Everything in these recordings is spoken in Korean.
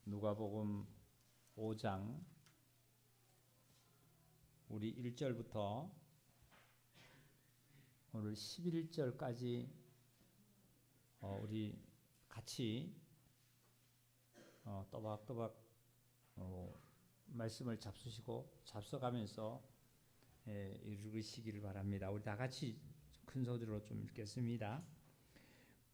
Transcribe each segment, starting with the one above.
누가복음 5장 우리 1절부터 오늘 11절까지 우리 같이 또박또박 말씀을 잡숴가면서 읽으시기를 바랍니다. 우리 다 같이 큰 소리로 좀 읽겠습니다.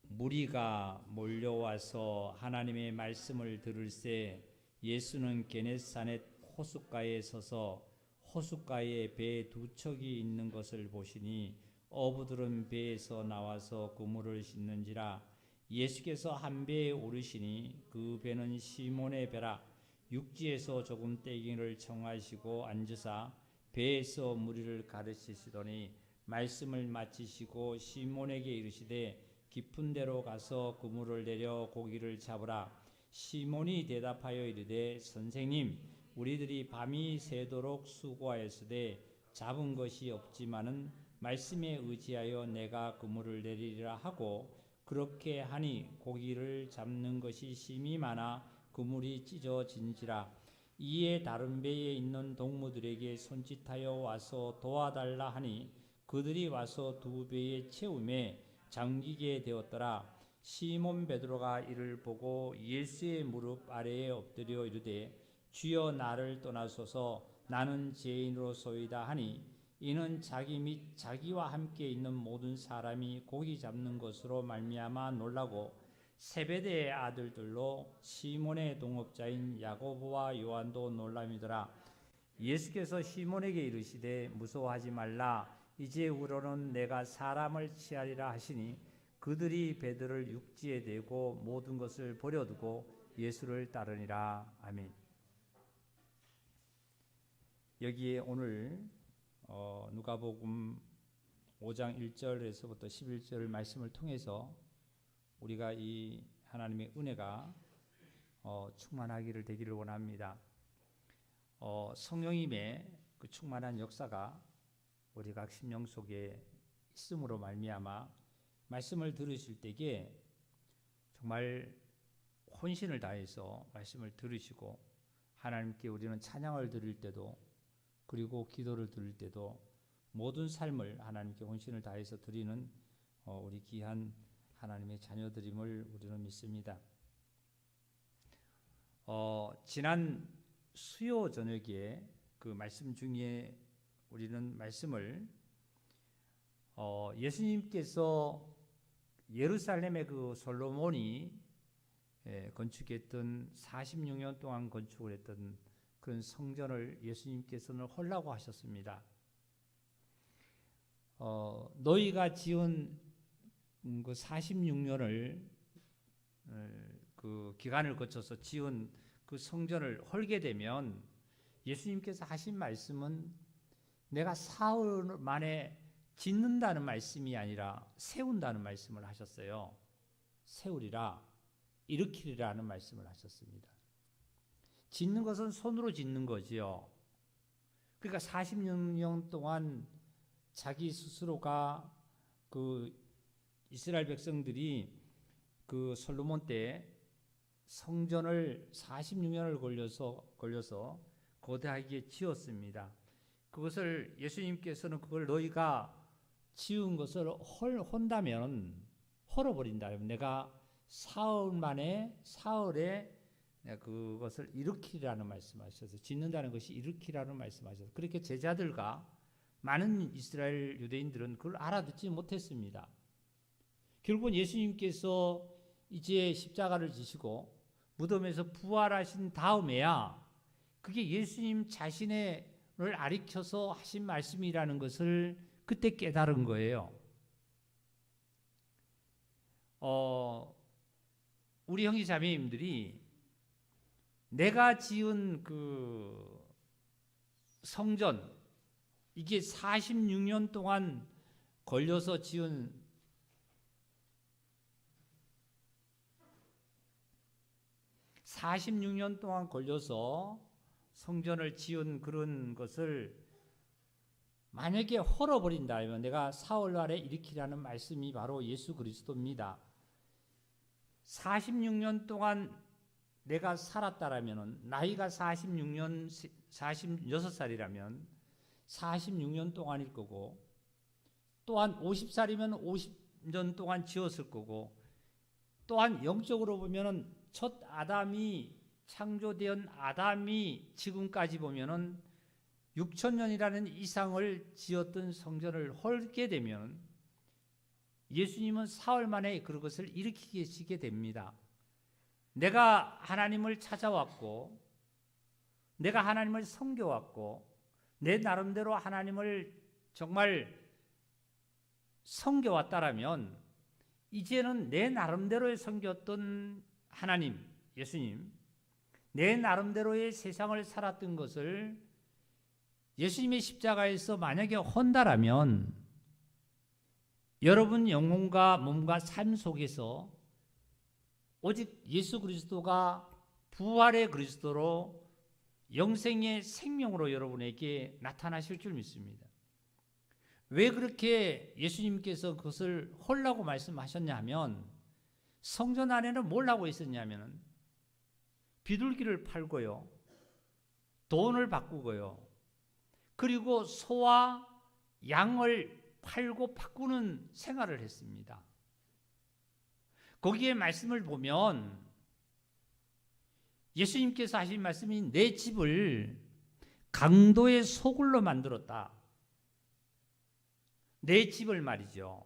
무리가 몰려와서 하나님의 말씀을 들을새 예수는 게네사렛 호숫가에 서서 호숫가에 배 두 척이 있는 것을 보시니 어부들은 배에서 나와서 그물을 씻는지라. 예수께서 한 배에 오르시니 그 배는 시몬의 배라. 육지에서 조금 떼기를 청하시고 앉으사 배에서 무리를 가르치시더니 말씀을 마치시고 시몬에게 이르시되 깊은 데로 가서 그물을 내려 고기를 잡으라. 시몬이 대답하여 이르되 선생님, 우리들이 밤이 새도록 수고하였으되 잡은 것이 없지만은 말씀에 의지하여 내가 그물을 내리리라 하고 그렇게 하니 고기를 잡는 것이 심히 많아 그물이 찢어진지라. 이에 다른 배에 있는 동무들에게 손짓하여 와서 도와달라 하니 그들이 와서 두 배에 채우매 잠기게 되었더라. 시몬 베드로가 이를 보고 예수의 무릎 아래에 엎드려 이르되 주여 나를 떠나소서 나는 죄인으로소이다 하니 이는 자기 및 자기와 함께 있는 모든 사람이 고기 잡는 것으로 말미암아 놀라고 세베대의 아들들로 시몬의 동업자인 야고보와 요한도 놀람이더라. 예수께서 시몬에게 이르시되 무서워하지 말라. 이제후로는 내가 사람을 취하리라 하시니 그들이 배들을 육지에 대고 모든 것을 버려두고 예수를 따르니라. 아멘. 여기에 오늘 누가복음 5장 1절에서부터 11절 말씀을 통해서 우리가 이 하나님의 은혜가 충만하기를 되기를 원합니다. 성령님의 그 충만한 역사가 우리 각 심령 속에 있음으로 말미암아 말씀을 들으실 때에 정말 혼신을 다해서 말씀을 들으시고 하나님께 우리는 찬양을 드릴 때도 그리고 기도를 드릴 때도 모든 삶을 하나님께 혼신을 다해서 드리는 우리 귀한 하나님의 자녀들임을 우리는 믿습니다. 지난 수요 저녁에 그 말씀 중에 우리는 말씀을 예수님께서 예루살렘의 그 솔로몬이 건축했던 46년 동안 건축을 했던 그런 성전을 예수님께서는 헐라고 하셨습니다. 너희가 지은 그 46년을 그 기간을 거쳐서 지은 그 성전을 헐게 되면 예수님께서 하신 말씀은 내가 사흘 만에 짓는다는 말씀이 아니라 세운다는 말씀을 하셨어요. 세우리라, 일으키리라는 말씀을 하셨습니다. 짓는 것은 손으로 짓는 거지요. 그러니까 46년 동안 자기 스스로가 그 이스라엘 백성들이 그 솔로몬 때 성전을 46년을 걸려서 거대하게 지었습니다. 그것을 예수님께서는 그걸 너희가 지은 것을 헐다면 헐어버린다. 내가 사흘에 그것을 일으키라는 말씀하셔서 짓는다는 것이 일으키라는 말씀하셔서 그렇게 제자들과 많은 이스라엘 유대인들은 그걸 알아듣지 못했습니다. 결국은 예수님께서 이제 십자가를 지시고 무덤에서 부활하신 다음에야 그게 예수님 자신을 가리켜서 하신 말씀이라는 것을 그때 깨달은 거예요. 우리 형제 자매님들이 내가 지은 그 성전 이게 46년 동안 걸려서 지은 46년 동안 걸려서 성전을 지은 그런 것을 만약에 헐어버린다면 내가 사흘 만에 일으키라는 말씀이 바로 예수 그리스도입니다. 46년 동안 내가 살았다라면 나이가 46살이라면 46년 동안일 거고, 또한 50살이면 50년 동안 지었을 거고, 또한 영적으로 보면은 첫 아담이 창조된 아담이 지금까지 보면은 6,000년이라는 이상을 지었던 성전을 헐게 되면 예수님은 사흘 만에 그것을 일으키시게 됩니다. 내가 하나님을 찾아왔고, 내가 하나님을 섬겨왔고, 내 나름대로 하나님을 정말 섬겨왔다라면 이제는 내 나름대로의 섬겼던 하나님, 예수님, 내 나름대로의 세상을 살았던 것을 예수님의 십자가에서 만약에 헌다라면 여러분 영혼과 몸과 삶 속에서 오직 예수 그리스도가 부활의 그리스도로 영생의 생명으로 여러분에게 나타나실 줄 믿습니다. 왜 그렇게 예수님께서 그것을 헐라고 말씀하셨냐면, 성전 안에는 뭘 하고 있었냐면 비둘기를 팔고요, 돈을 바꾸고요, 그리고 소와 양을 팔고 바꾸는 생활을 했습니다. 거기에 말씀을 보면 예수님께서 하신 말씀이 내 집을 강도의 소굴로 만들었다. 내 집을 말이죠,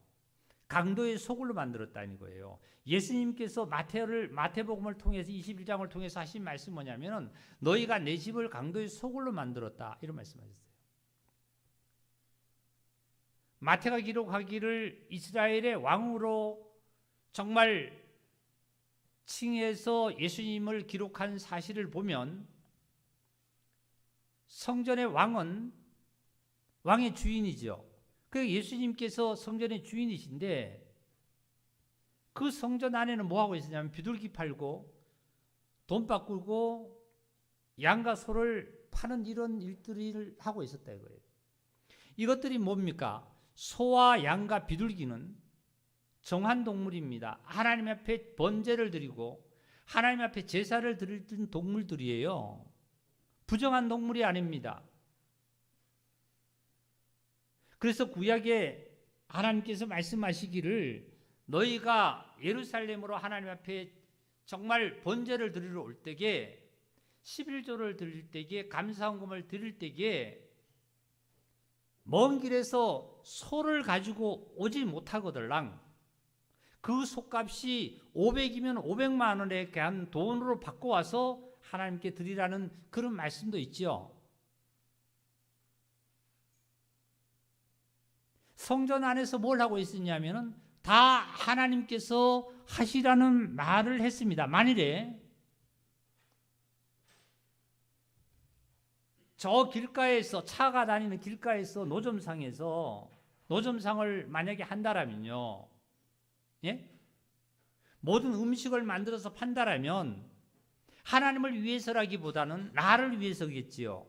강도의 소굴로 만들었다는 거예요. 예수님께서 마태복음을 통해서 21장을 통해서 하신 말씀이 뭐냐면 너희가 내 집을 강도의 소굴로 만들었다, 이런 말씀하셨어요. 마태가 기록하기를 이스라엘의 왕으로 정말 칭해서 예수님을 기록한 사실을 보면 성전의 왕은 왕의 주인이죠. 그 예수님께서 성전의 주인이신데 그 성전 안에는 뭐하고 있었냐면 비둘기 팔고 돈 바꾸고 양과 소를 파는 이런 일들을 하고 있었다 이거예요. 이것들이 뭡니까? 소와 양과 비둘기는 정한 동물입니다. 하나님 앞에 번제를 드리고 하나님 앞에 제사를 드리던 동물들이에요. 부정한 동물이 아닙니다. 그래서 구약에 하나님께서 말씀하시기를 너희가 예루살렘으로 하나님 앞에 정말 번제를 드리러 올 때에 11조를 드릴 때에 감사헌금을 드릴 때에 먼 길에서 소를 가지고 오지 못하거들랑 그 소값이 500이면 500만 원에 대한 돈으로 바꿔와서 하나님께 드리라는 그런 말씀도 있죠. 성전 안에서 뭘 하고 있었냐면은 다 하나님께서 하시라는 말을 했습니다. 만일에 저 길가에서 차가 다니는 길가에서 노점상을 만약에 한다라면요, 예? 모든 음식을 만들어서 판다라면 하나님을 위해서라기보다는 나를 위해서겠지요.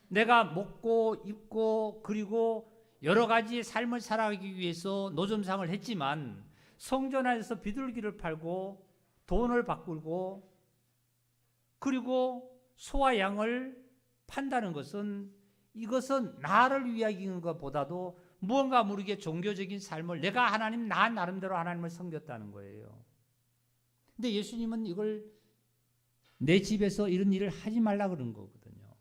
내가 먹고 입고 그리고 여러 가지 삶을 살아가기 위해서 노점상을 했지만 성전 안에서 비둘기를 팔고 돈을 바꾸고 그리고 소와 양을 판다는 것은 이것은 나를 위하는 것보다도 무언가 모르게 종교적인 삶을 내가 나 나름대로 하나님을 섬겼다는 거예요. 근데 예수님은 이걸 내 집에서 이런 일을 하지 말라 그런 거거든요.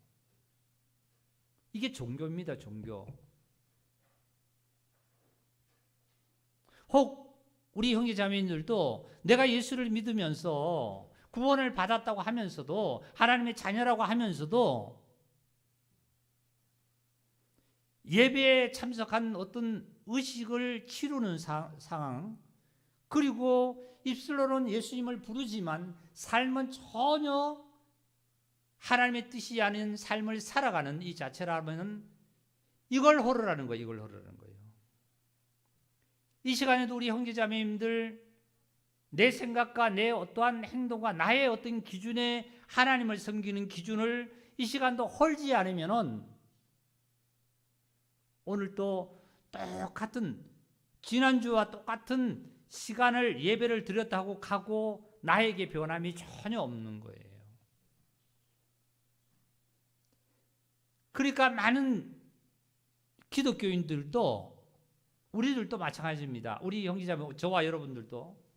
이게 종교입니다, 종교. 혹 우리 형제자매님들도 내가 예수를 믿으면서 구원을 받았다고 하면서도 하나님의 자녀라고 하면서도 예배에 참석한 어떤 의식을 치르는 상황, 그리고 입술로는 예수님을 부르지만 삶은 전혀 하나님의 뜻이 아닌 삶을 살아가는 이 자체라면 이걸 호르라는 거예요. 이걸 호르라는 거예요. 이 시간에도 우리 형제자매님들 내 생각과 내 어떠한 행동과 나의 어떤 기준에 하나님을 섬기는 기준을 이 시간도 헐지 않으면은 오늘 또 똑같은 지난주와 똑같은 시간을 예배를 드렸다고 가고 나에게 변함이 전혀 없는 거예요. 그러니까 많은 기독교인들도 우리들도 마찬가지입니다. 우리 형제자매, 저와 여러분들도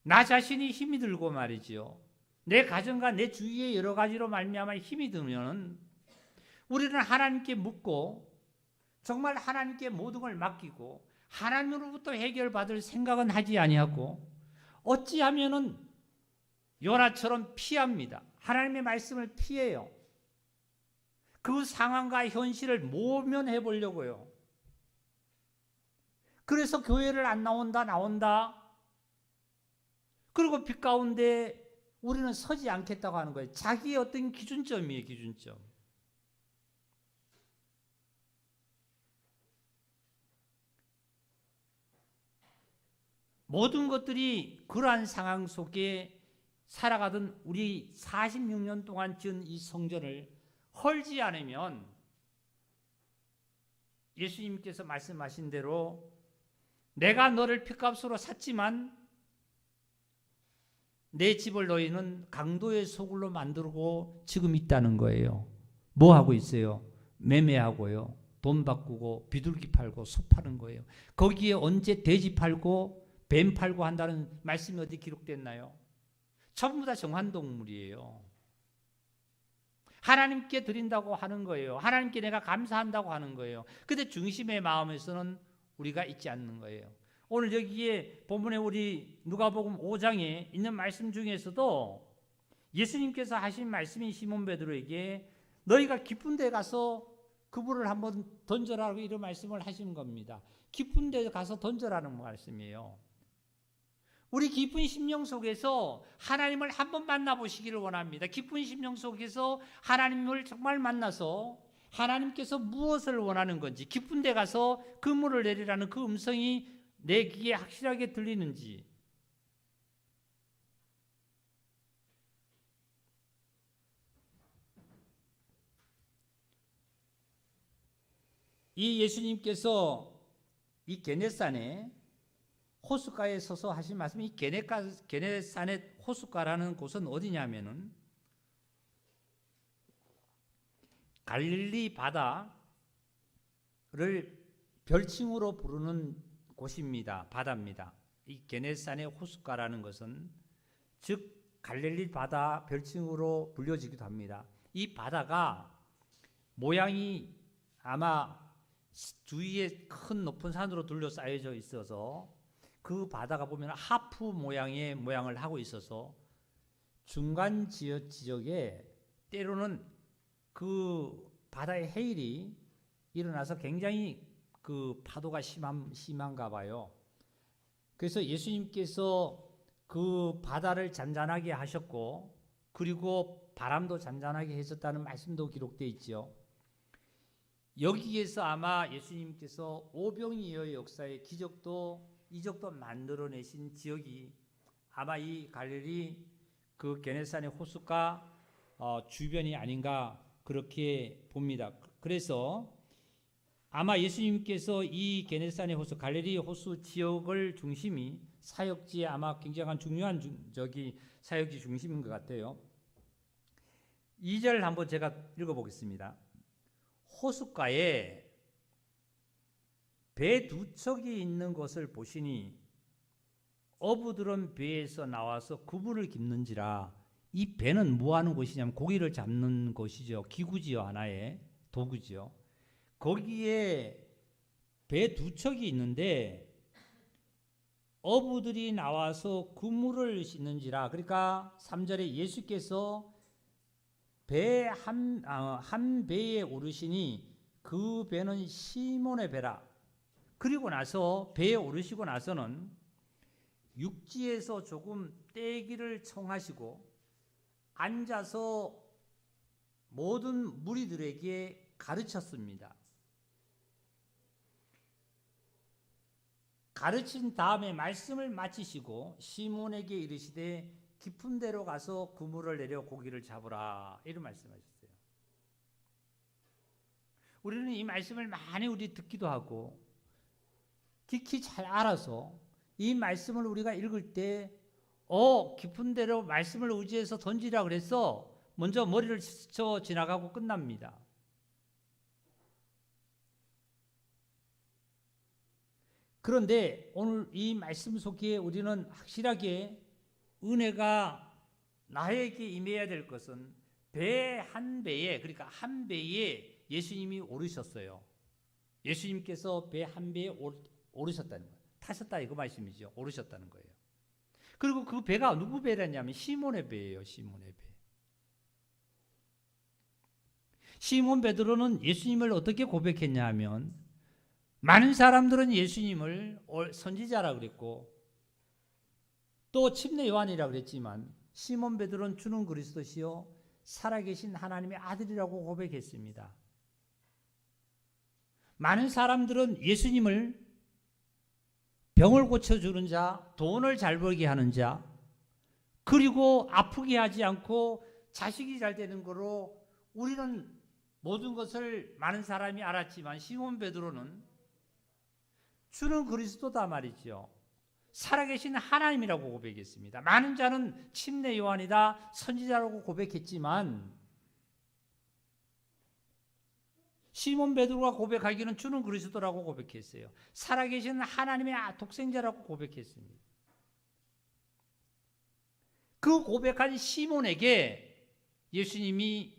나 자신이 힘이 들고 말이지요. 내 가정과 내 주위의 여러 가지로 말미암아 힘이 들면 우리는 하나님께 묻고 정말 하나님께 모든 걸 맡기고 하나님으로부터 해결받을 생각은 하지 아니하고 어찌하면은 요나처럼 피합니다. 하나님의 말씀을 피해요. 그 상황과 현실을 모면해 보려고요. 그래서 교회를 안 나온다. 그리고 빛 가운데 우리는 서지 않겠다고 하는 거예요. 자기의 어떤 기준점이에요, 기준점. 모든 것들이 그러한 상황 속에 살아가던 우리 46년 동안 지은 이 성전을 헐지 않으면 예수님께서 말씀하신 대로 내가 너를 핏값으로 샀지만 내 집을 너희는 강도의 소굴로 만들고 지금 있다는 거예요. 뭐 하고 있어요? 매매하고요. 돈 바꾸고 비둘기 팔고 소 파는 거예요. 거기에 언제 돼지 팔고 뱀 팔고 한다는 말씀이 어디 기록됐나요? 전부 다 정한동물이에요. 하나님께 드린다고 하는 거예요. 하나님께 내가 감사한다고 하는 거예요. 근데 중심의 마음에서는 우리가 있지 않는 거예요. 오늘 여기에 본문에 우리 누가복음 5장에 있는 말씀 중에서도 예수님께서 하신 말씀이 시몬 베드로에게 너희가 깊은 데 가서 그물을 한번 던져라고 이런 말씀을 하신 겁니다. 깊은 데 가서 던져라는 말씀이에요. 우리 깊은 심령 속에서 하나님을 한번 만나보시기를 원합니다. 깊은 심령 속에서 하나님을 정말 만나서 하나님께서 무엇을 원하는 건지 깊은 데 가서 그물을 내리라는 그 음성이 내 귀에 확실하게 들리는지 이 예수님께서 이 게네산에 호숫가에 서서 하신 말씀이 이 게네산의 호숫가라는 곳은 어디냐면은 갈릴리 바다를 별칭으로 부르는 곳입니다. 바다입니다. 이 게네산의 호숫가라는 것은 즉 갈릴리 바다 별칭으로 불려지기도 합니다. 이 바다가 모양이 아마 주위에 큰 높은 산으로 둘러싸여져 있어서 그 바다가 보면 하프 모양의 모양을 하고 있어서 중간 지역에 때로는 그 바다의 해일이 일어나서 굉장히 그 파도가 심한가 봐요. 그래서 예수님께서 그 바다를 잔잔하게 하셨고 그리고 바람도 잔잔하게 해줬다는 말씀도 기록되어 있죠. 여기에서 아마 예수님께서 오병이어의 역사의 기적도 이적도 만들어내신 지역이 아마 이 갈릴리 그 게네산의 호숫가 주변이 아닌가 그렇게 봅니다. 그래서 아마 예수님께서 이 게네산의 호수, 갈릴리 호수 지역을 중심이 사역지에 아마 굉장한 중요한 사역지 중심인 것 같아요. 2절 한번 제가 읽어보겠습니다. 호숫가에 배 두 척이 있는 것을 보시니 어부들은 배에서 나와서 그물을 깁는지라. 이 배는 뭐 하는 곳이냐면 고기를 잡는 곳이죠. 기구지요, 하나의 도구지요. 거기에 배 두 척이 있는데 어부들이 나와서 그물을 싣는지라. 그러니까 3절에 예수께서 배 한 배에 오르시니 그 배는 시몬의 배라. 그리고 나서 배에 오르시고 나서는 육지에서 조금 떼기를 청하시고 앉아서 모든 무리들에게 가르쳤습니다. 가르친 다음에 말씀을 마치시고 시몬에게 이르시되 깊은 데로 가서 그물을 내려 고기를 잡으라 이런 말씀하셨어요. 우리는 이 말씀을 많이 듣기도 하고 깊이 잘 알아서 이 말씀을 우리가 읽을 때 깊은 데로 말씀을 의지해서 던지라 그래서 먼저 머리를 스쳐 지나가고 끝납니다. 그런데 오늘 이 말씀 속에 우리는 확실하게 은혜가 나에게 임해야 될 것은 배 한 배에, 그러니까 한 배에 예수님이 오르셨어요. 예수님께서 배 한 배에 오르셨다는 거예요. 타셨다 이거 말씀이죠. 오르셨다는 거예요. 그리고 그 배가 누구 배라냐면 시몬의 배예요. 시몬의 배. 시몬 베드로는 예수님을 어떻게 고백했냐 하면 많은 사람들은 예수님을 선지자라 그랬고 또 침례 요한이라 그랬지만 시몬 베드로는 주는 그리스도시요 살아계신 하나님의 아들이라고 고백했습니다. 많은 사람들은 예수님을 병을 고쳐주는 자, 돈을 잘 벌게 하는 자, 그리고 아프게 하지 않고 자식이 잘 되는 거로 우리는 모든 것을 많은 사람이 알았지만 시몬 베드로는 주는 그리스도다 말이죠. 살아계신 하나님이라고 고백했습니다. 많은 자는 침례 요한이다, 선지자라고 고백했지만 시몬 베드로가 고백하기는 주는 그리스도라고 고백했어요. 살아계신 하나님의 독생자라고 고백했습니다. 그 고백한 시몬에게 예수님이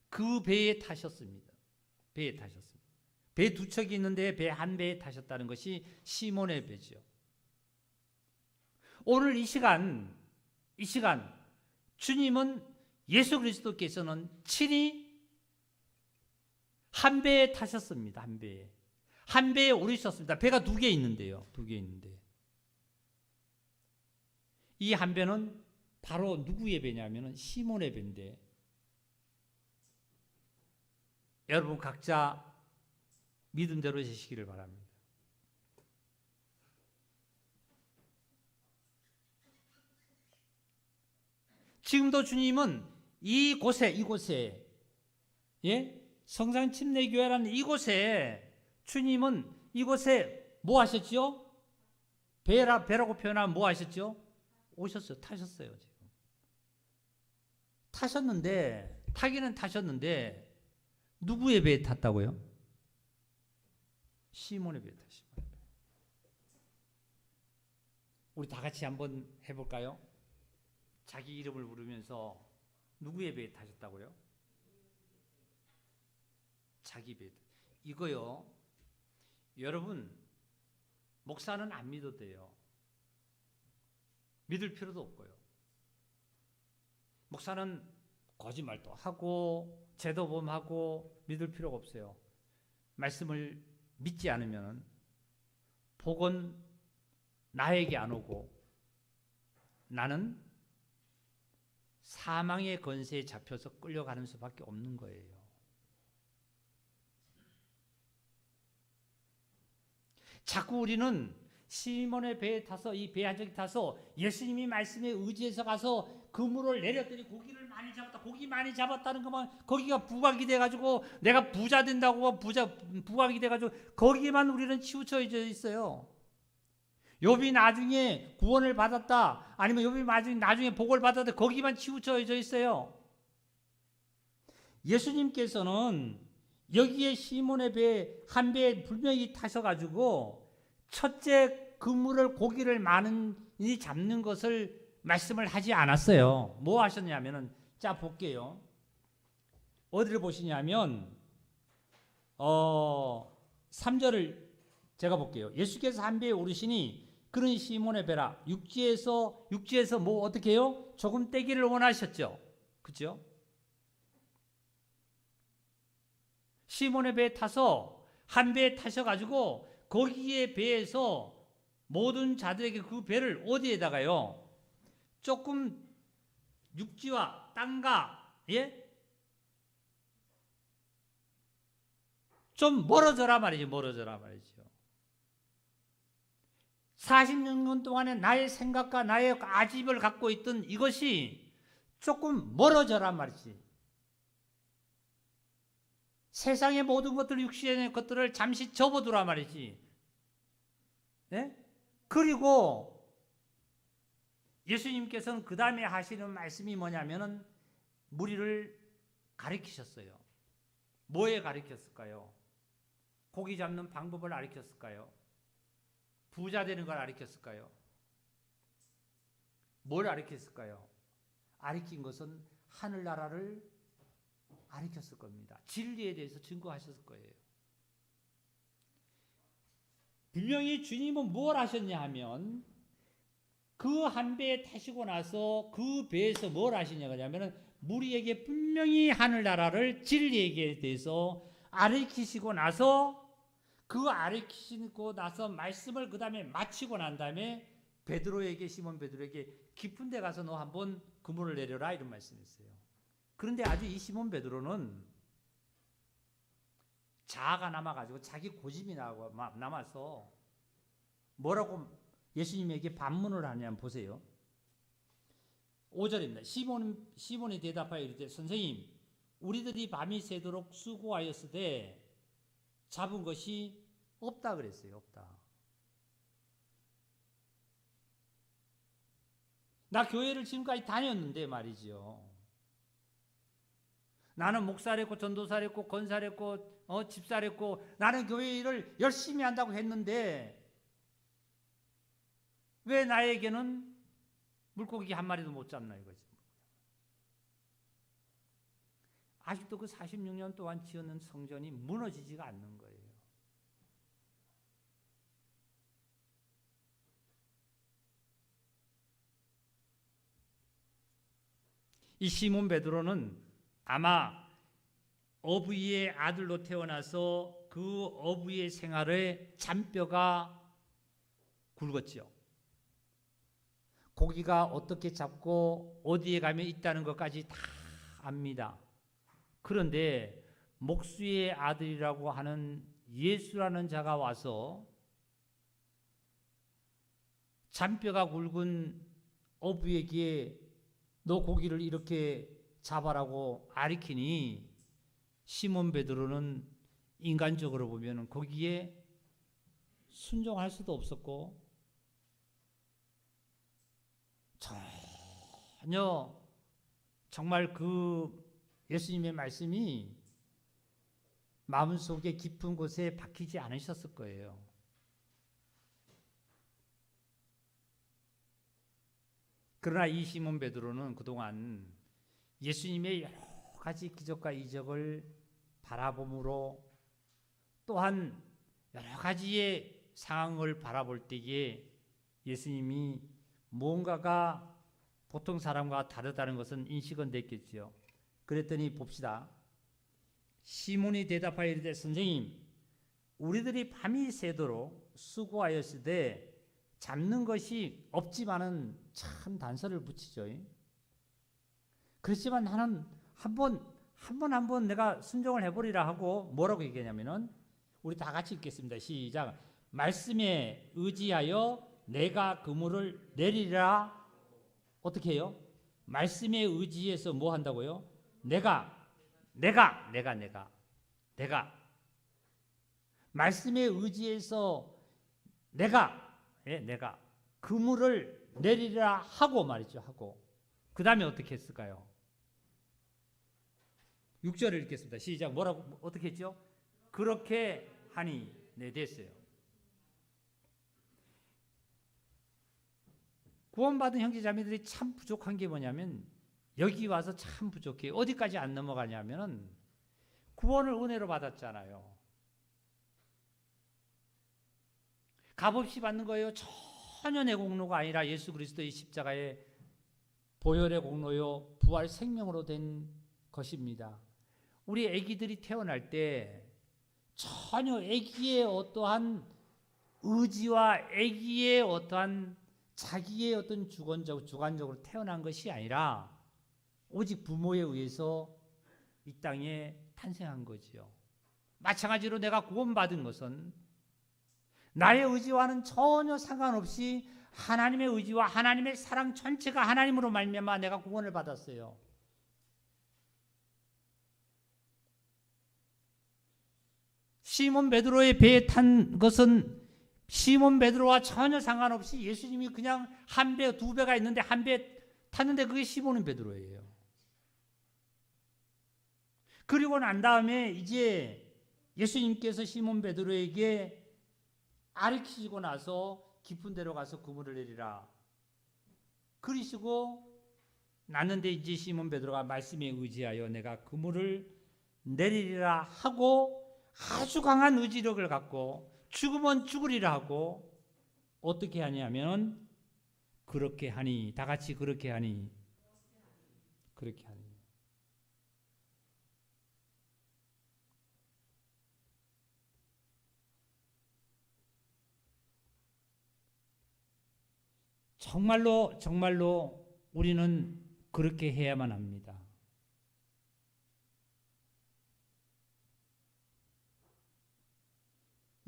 그 배에 타셨습니다. 배에 타셨습니다. 배 두 척이 있는데 배 한 배에 타셨다는 것이 시몬의 배죠. 오늘 이 시간 주님은 예수 그리스도께서는 친히 한 배에 타셨습니다. 한 배에 오르셨습니다. 배가 두 개 있는데요. 두 개 있는데 이 한 배는 바로 누구의 배냐면 시몬의 배인데 여러분 각자 믿음대로 되시기를 바랍니다. 지금도 주님은 이곳에 성산 침례교회라는 이곳에 주님은 이곳에 뭐 하셨죠? 배라고 표현하면 뭐 하셨죠? 오셨어요. 타셨어요. 지금 타기는 타셨는데 누구의 배에 탔다고요? 시몬의 배에 타십니다. 우리 다 같이 한번 해볼까요? 자기 이름을 부르면서 누구의 배에 타셨다고요? 자기 배에. 이거요. 여러분 목사는 안 믿어도 돼요. 믿을 필요도 없고요. 목사는 거짓말도 하고 제도범하고 믿을 필요가 없어요. 말씀을 믿지 않으면 복은 나에게 안 오고 나는 사망의 권세에 잡혀서 끌려가는 수밖에 없는 거예요. 자꾸 우리는 시몬의 배에 타서 이 배 한 척이 타서 예수님이 말씀에 의지해서 가서 그물을 내렸더니 고기를 많이 잡았다. 고기 많이 잡았다는 것만 거기가 부각이 돼가지고 내가 부자 된다고 부각이 돼가지고 거기에만 우리는 치우쳐져 있어요. 욥이 나중에 구원을 받았다. 아니면 욥이 나중에 복을 받았다. 거기만 치우쳐져 있어요. 예수님께서는 여기에 시몬의 배 한 배에 분명히 타셔가지고 첫째 그물을 고기를 많이 잡는 것을 말씀을 하지 않았어요. 뭐 하셨냐면은 자 볼게요. 어디를 보시냐면 3절을 제가 볼게요. 예수께서 한 배에 오르시니 그런 시몬의 배라. 육지에서 뭐 어떻게 해요? 조금 떼기를 원하셨죠. 그렇죠? 시몬의 배에 타서 한 배에 타셔가지고 거기에 배에서 모든 자들에게 그 배를 어디에다가요? 조금 육지와 땅과 좀 멀어져라 말이죠. 40년 동안에 나의 생각과 나의 아집을 갖고 있던 이것이 조금 멀어져라 말이지. 세상의 모든 것들, 육신의 것들을 잠시 접어두라 말이지. 네? 그리고 예수님께서는 그 다음에 하시는 말씀이 뭐냐면은 무리를 가르치셨어요. 뭐에 가르쳤을까요? 고기 잡는 방법을 가르쳤을까요? 부자 되는 걸 가르쳤을까요? 뭘 가르쳤을까요? 가르친 것은 하늘나라를 가르쳤을 겁니다. 진리에 대해서 증거하셨을 거예요. 분명히 주님은 뭘 하셨냐 하면 그 한 배에 타시고 나서 그 배에서 뭘 하시냐고 하냐면 무리에게 분명히 하늘나라를 진리에 대해서 가르치시고 나서 그 가르치시고 나서 말씀을 그 다음에 마치고 난 다음에 베드로에게 시몬 베드로에게 깊은 데 가서 너 한번 그물을 내려라 이런 말씀이었어요. 그런데 아주 이 시몬 베드로는 자아가 남아가지고 자기 고집이 남아서 뭐라고 예수님에게 반문을 하냐면 보세요. 5절입니다. 시몬이 대답하여 이르되 선생님 우리들이 밤이 새도록 수고하였으되 잡은 것이 없다 그랬어요. 없다. 나 교회를 지금까지 다녔는데 말이죠. 나는 목사랬고 전도사랬고 권사랬고 집사랬고 나는 교회 일을 열심히 한다고 했는데 왜 나에게는 물고기 한 마리도 못 잡나 이거지. 아직도 그 46년 동안 지었는 성전이 무너지지가 않는 거예요. 이 시몬 베드로는 아마 어부의 아들로 태어나서 그 어부의 생활에 잔뼈가 굵었죠. 고기가 어떻게 잡고 어디에 가면 있다는 것까지 다 압니다. 그런데 목수의 아들이라고 하는 예수라는 자가 와서 잔뼈가 굵은 어부에게 너 고기를 이렇게 잡아라고 가르치니 시몬 베드로는 인간적으로 보면 거기에 순종할 수도 없었고 전혀 정말 그 예수님의 말씀이 마음속에 깊은 곳에 박히지 않으셨을 거예요. 그러나 이 시몬 베드로는 그동안 예수님의 여러 가지 기적과 이적을 바라봄으로 또한 여러 가지의 상황을 바라볼 때에 예수님이 뭔가가 보통 사람과 다르다는 것은 인식은 됐겠지요. 그랬더니 봅시다. 시몬이 대답하여 이르되 선생님 우리들이 밤이 새도록 수고하였으되 잡는 것이 없지만은 참 단서를 붙이죠. 그렇지만 나는 한번 내가 순종을 해보리라 하고 뭐라고 얘기하냐면은 우리 다 같이 읽겠습니다. 시작. 말씀에 의지하여 내가 그물을 내리라. 어떻게 해요? 말씀에 의지해서 뭐 한다고요? 내가 말씀에 의지해서 내가 그물을 내리라 하고 말이죠. 하고 그 다음에 어떻게 했을까요? 6절을 읽겠습니다. 시작. 뭐라고 어떻게 했죠? 그렇게 하니 네 됐어요. 구원받은 형제자매들이 참 부족한 게 뭐냐면 여기 와서 참 부족해요. 어디까지 안 넘어가냐면은 구원을 은혜로 받았잖아요. 값없이 받는 거예요. 전혀 내 공로가 아니라 예수 그리스도의 십자가의 보혈의 공로요 부활 생명으로 된 것입니다. 우리 아기들이 태어날 때 전혀 아기의 어떠한 의지와 아기의 어떠한 자기의 어떤 주관적으로 태어난 것이 아니라 오직 부모에 의해서 이 땅에 탄생한 거지요. 마찬가지로 내가 구원받은 것은 나의 의지와는 전혀 상관없이 하나님의 의지와 하나님의 사랑 전체가 하나님으로 말미암아 내가 구원을 받았어요. 시몬 베드로의 배에 탄 것은 시몬 베드로와 전혀 상관없이 예수님이 그냥 한 배, 두 배가 있는데 한 배 탔는데 그게 시몬 베드로예요. 그리고 난 다음에 이제 예수님께서 시몬 베드로에게 가르치시고 나서 깊은 데로 가서 그물을 내리라 그러시고 났는데 이제 시몬 베드로가 말씀에 의지하여 내가 그물을 내리리라 하고 아주 강한 의지력을 갖고 죽으면 죽으리라 하고 어떻게 하냐면 그렇게 하니, 다 같이 그렇게 하니, 그렇게 하니. 정말로 정말로 우리는 그렇게 해야만 합니다.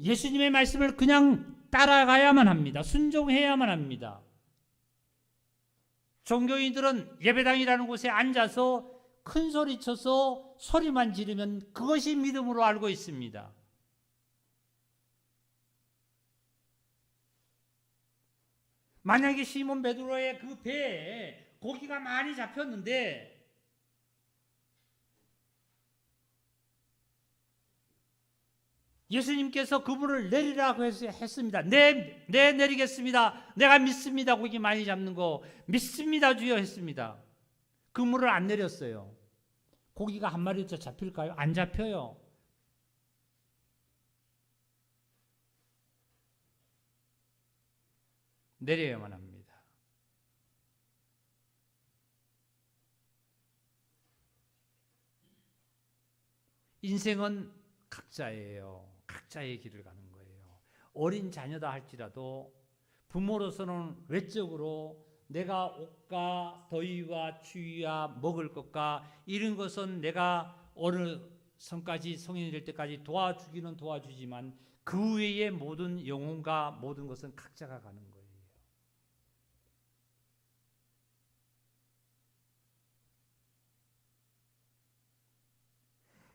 예수님의 말씀을 그냥 따라가야만 합니다. 순종해야만 합니다. 종교인들은 예배당이라는 곳에 앉아서 큰 소리 쳐서 소리만 지르면 그것이 믿음으로 알고 있습니다. 만약에 시몬 베드로의 그 배에 고기가 많이 잡혔는데 예수님께서 그물을 내리라고 했습니다. 네, 내리겠습니다. 내가 믿습니다. 고기 많이 잡는 거 믿습니다 주여 했습니다. 그물을 안 내렸어요. 고기가 한 마리도 잡힐까요? 안 잡혀요. 내려야만 합니다. 인생은 각자예요. 각자의 길을 가는 거예요. 어린 자녀다 할지라도 부모로서는 외적으로 내가 옷과 더위와 추위와 먹을 것과 이런 것은 내가 어느 선까지 성인이 될 때까지 도와주기는 도와주지만 그 외의 모든 영혼과 모든 것은 각자가 가는 거예요.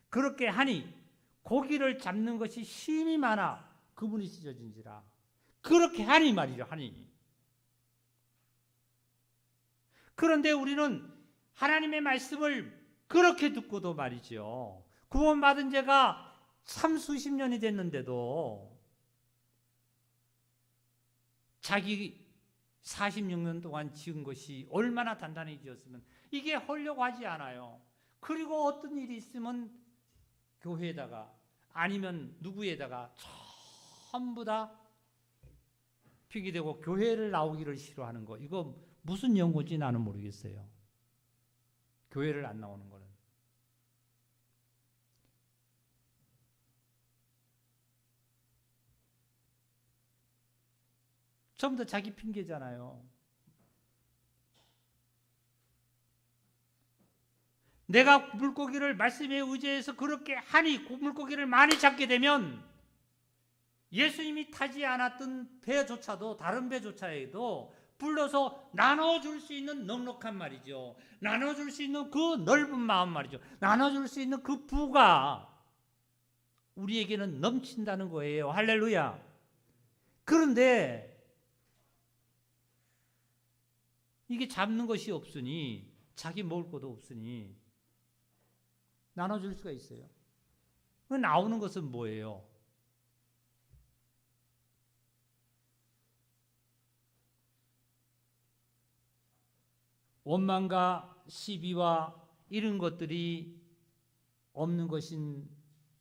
그렇게 하니 고기를 잡는 것이 힘이 많아 그분이 찢어진지라. 그렇게 하니 말이죠. 하니. 그런데 우리는 하나님의 말씀을 그렇게 듣고도 말이죠. 구원받은 지가 참 수십 년이 됐는데도 자기 46년 동안 지은 것이 얼마나 단단히 지었으면 이게 헐려고 하지 않아요. 그리고 어떤 일이 있으면 교회에다가 아니면 누구에다가 전부 다 핑계대고 교회를 나오기를 싫어하는 거. 이거 무슨 연고인지 나는 모르겠어요. 교회를 안 나오는 거는. 전부 다 자기 핑계잖아요. 내가 물고기를 말씀에 의지해서 그렇게 하니 물고기를 많이 잡게 되면 예수님이 타지 않았던 배조차도 다른 배조차에도 불러서 나눠줄 수 있는 넉넉한 말이죠. 나눠줄 수 있는 그 넓은 마음 말이죠. 나눠줄 수 있는 그 부가 우리에게는 넘친다는 거예요. 할렐루야. 그런데 이게 잡는 것이 없으니 자기 먹을 것도 없으니 나눠줄 수가 있어요. 나오는 것은 뭐예요? 원망과 시비와 이런 것들이 없는 것인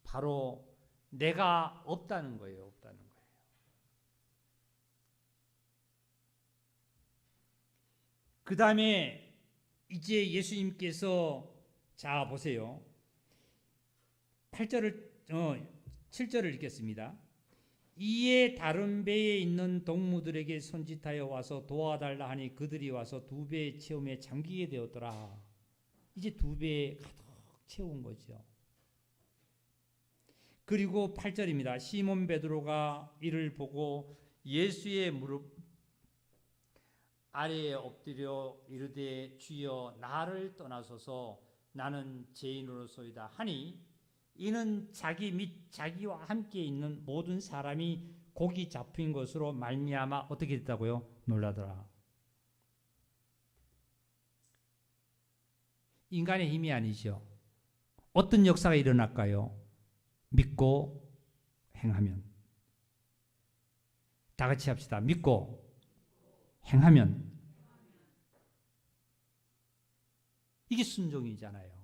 바로 내가 없다는 거예요. 없다는 거예요. 그 다음에 이제 예수님께서 자 보세요. 7절을 읽겠습니다. 이에 다른 배에 있는 동무들에게 손짓하여 와서 도와달라 하니 그들이 와서 두 배의 체험에 잠기게 되었더라. 이제 두 배에 가득 채운 거죠. 그리고 8절입니다. 시몬 베드로가 이를 보고 예수의 무릎 아래에 엎드려 이르되 주여 나를 떠나소서 나는 죄인으로소이다 하니 이는 자기 및 자기와 함께 있는 모든 사람이 곡이 잡힌 것으로 말미암아 어떻게 됐다고요? 놀라더라. 인간의 힘이 아니죠. 어떤 역사가 일어날까요? 믿고 행하면. 다 같이 합시다. 믿고 행하면. 이게 순종이잖아요.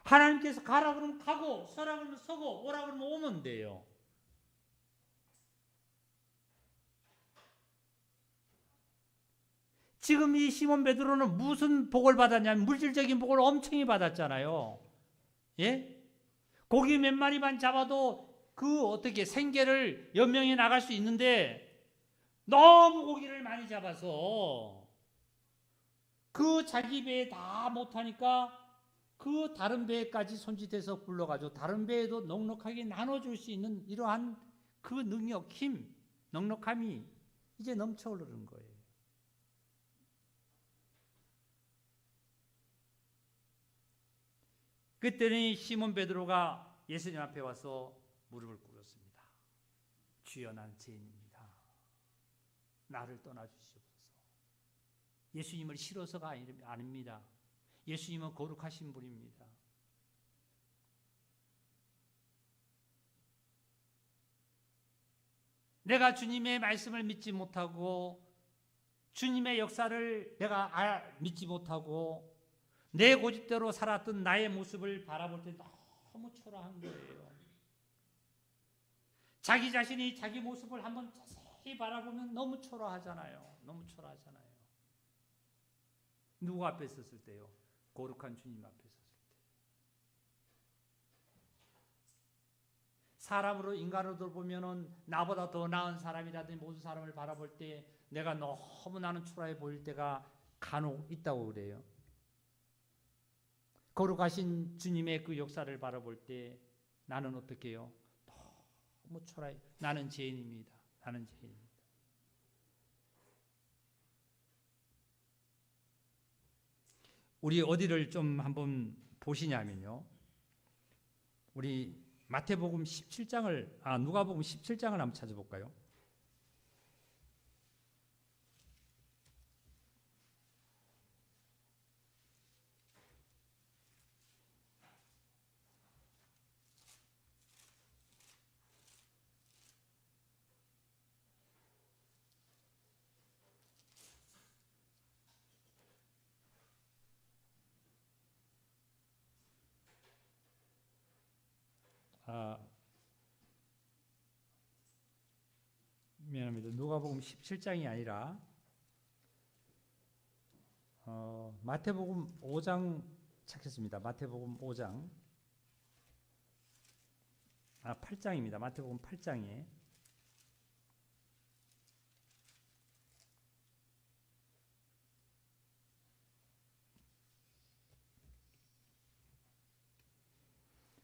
하나님께서 가라 그러면 가고, 서라 그러면 서고, 오라 그러면 오면 돼요. 지금 이 시몬 베드로는 무슨 복을 받았냐면 물질적인 복을 엄청히 받았잖아요. 예? 고기 몇 마리만 잡아도 그 어떻게 생계를 연명해 나갈 수 있는데 너무 고기를 많이 잡아서 그 자기 배에 다 못하니까 그 다른 배까지 손짓해서 굴러가지고 다른 배에도 넉넉하게 나눠줄 수 있는 이러한 그 능력, 힘, 넉넉함이 이제 넘쳐 흐르는 거예요. 그때는 시몬 베드로가 예수님 앞에 와서 무릎을 꿇었습니다. 주여, 나는 죄인입니다. 나를 떠나주시옵소서. 예수님을 싫어서가 아닙니다. 예수님은 거룩하신 분입니다. 내가 주님의 말씀을 믿지 못하고 주님의 역사를 내가 믿지 못하고 내 고집대로 살았던 나의 모습을 바라볼 때 너무 초라한 거예요. 자기 자신이 자기 모습을 한번 자세히 바라보면 너무 초라하잖아요. 너무 초라하잖아요. 누구 앞에 섰을 때요? 거룩한 주님 앞에 섰을 때. 사람으로, 인간으로 보면은 나보다 더 나은 사람이라든지 모든 사람을 바라볼 때 내가 너무 나는 초라해 보일 때가 간혹 있다고 그래요. 거룩하신 주님의 그 역사를 바라볼 때 나는 어떻게 해요? 너무 초라해. 나는 죄인입니다. 나는 죄인입니다. 우리 어디를 좀 한번 보시냐면요. 우리 마태복음 17장을, 누가복음 17장을 한번 찾아볼까요? 미안합니다. 누가복음 17장이 아니라 마태복음 5장 찾겠습니다. 마태복음 5장 8장입니다. 마태복음 8장에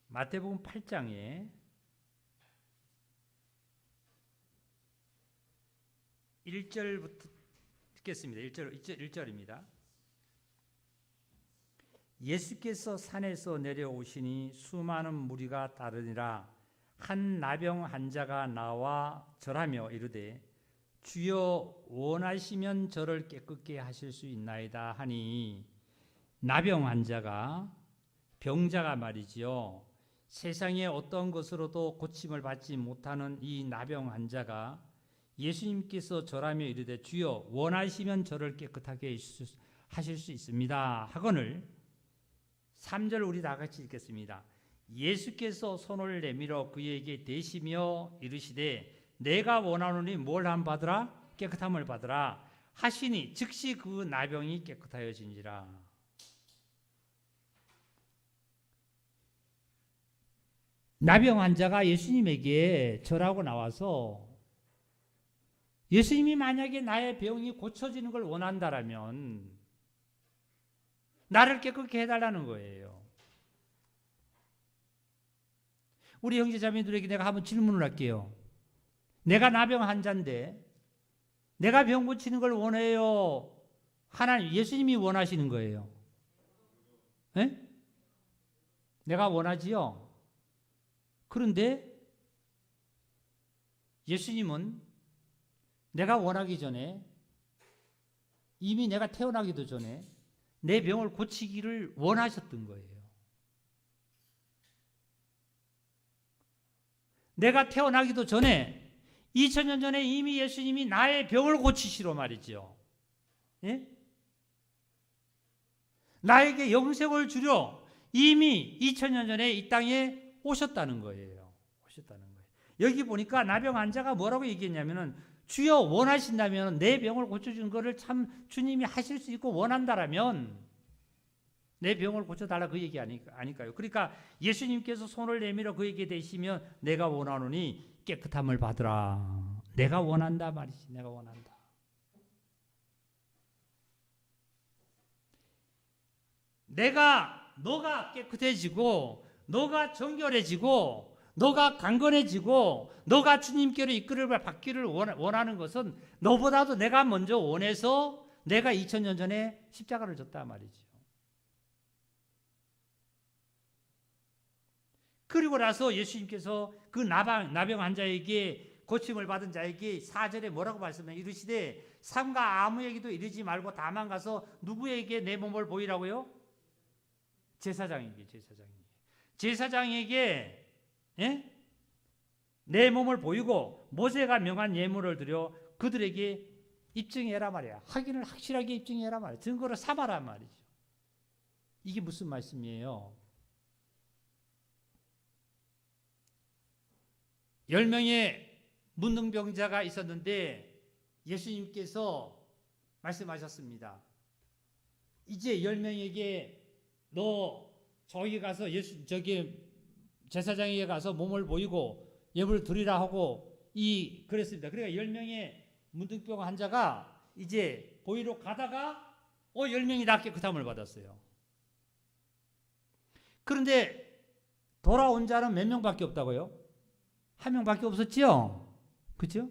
마태복음 8장에 1절부터 읽겠습니다. 1절입니다. 예수께서 산에서 내려오시니 수많은 무리가 따르니라. 한 나병 환자가 나와 절하며 이르되 주여 원하시면 저를 깨끗게 하실 수 있나이다 하니, 나병 환자가, 병자가 말이지요. 세상에 어떤 것으로도 고침을 받지 못하는 이 나병 환자가 예수님께서 절하며 이르되 주여 원하시면 저를 깨끗하게 하실 수 있습니다 하거늘 3절 우리 다 같이 읽겠습니다. 예수께서 손을 내밀어 그에게 대시며 이르시되 내가 원하노니 뭘 함 받으라? 깨끗함을 받으라 하시니 즉시 그 나병이 깨끗하여지니라. 나병 환자가 예수님에게 절하고 나와서 예수님이 만약에 나의 병이 고쳐지는 걸 원한다라면 나를 깨끗게 해달라는 거예요. 우리 형제자매들에게 내가 한번 질문을 할게요. 내가 나병 환자인데 내가 병 고치는 걸 원해요? 하나님, 예수님이 원하시는 거예요? 네? 내가 원하지요? 그런데 예수님은 내가 원하기 전에, 이미 내가 태어나기도 전에 내 병을 고치기를 원하셨던 거예요. 내가 태어나기도 전에 2000년 전에 이미 예수님이 나의 병을 고치시로 말이죠. 예? 나에게 영생을 주려 이미 2000년 전에 이 땅에 오셨다는 거예요. 오셨다는 거예요. 여기 보니까 나병 환자가 뭐라고 얘기했냐면은, 주여 원하신다면 내 병을 고쳐주는 것을 참 주님이 하실 수 있고 원한다라면 내 병을 고쳐달라, 그 얘기 아닐까요? 그러니까 예수님께서 손을 내밀어 그에게 대시면 내가 원하노니 깨끗함을 받으라. 내가 원한다 말이지. 내가 원한다. 너가 깨끗해지고, 너가 정결해지고, 너가 강건해지고, 너가 주님께로 이끌을 받기를 원하는 것은 너보다도 내가 먼저 원해서 내가 2000년 전에 십자가를 졌다 말이죠. 그리고 나서 예수님께서 그 나병 환자에게, 고침을 받은 자에게 4절에 뭐라고 말씀해요? 이르시되 삼가 아무에게도 이르지 말고 다만 가서 누구에게 내 몸을 보이라고요? 제사장에게 예? 내 몸을 보이고 모세가 명한 예물을 드려 그들에게 입증해라 말이야. 확실하게 입증해라 말이야. 증거를 삼아라 말이죠. 이게 무슨 말씀이에요? 10명의 문둥병자가 있었는데 예수님께서 말씀하셨습니다. 이제 10명에게 저기 가서 제사장에게 가서 몸을 보이고 예물을 드리라 하고 그랬습니다. 그러니까 10명의 문둥병 환자가 이제 보이러 가다가 10명이 다 깨끗함을 받았어요. 그런데 돌아온 자는 몇 명밖에 없다고요? 1명밖에 없었죠? 그렇죠?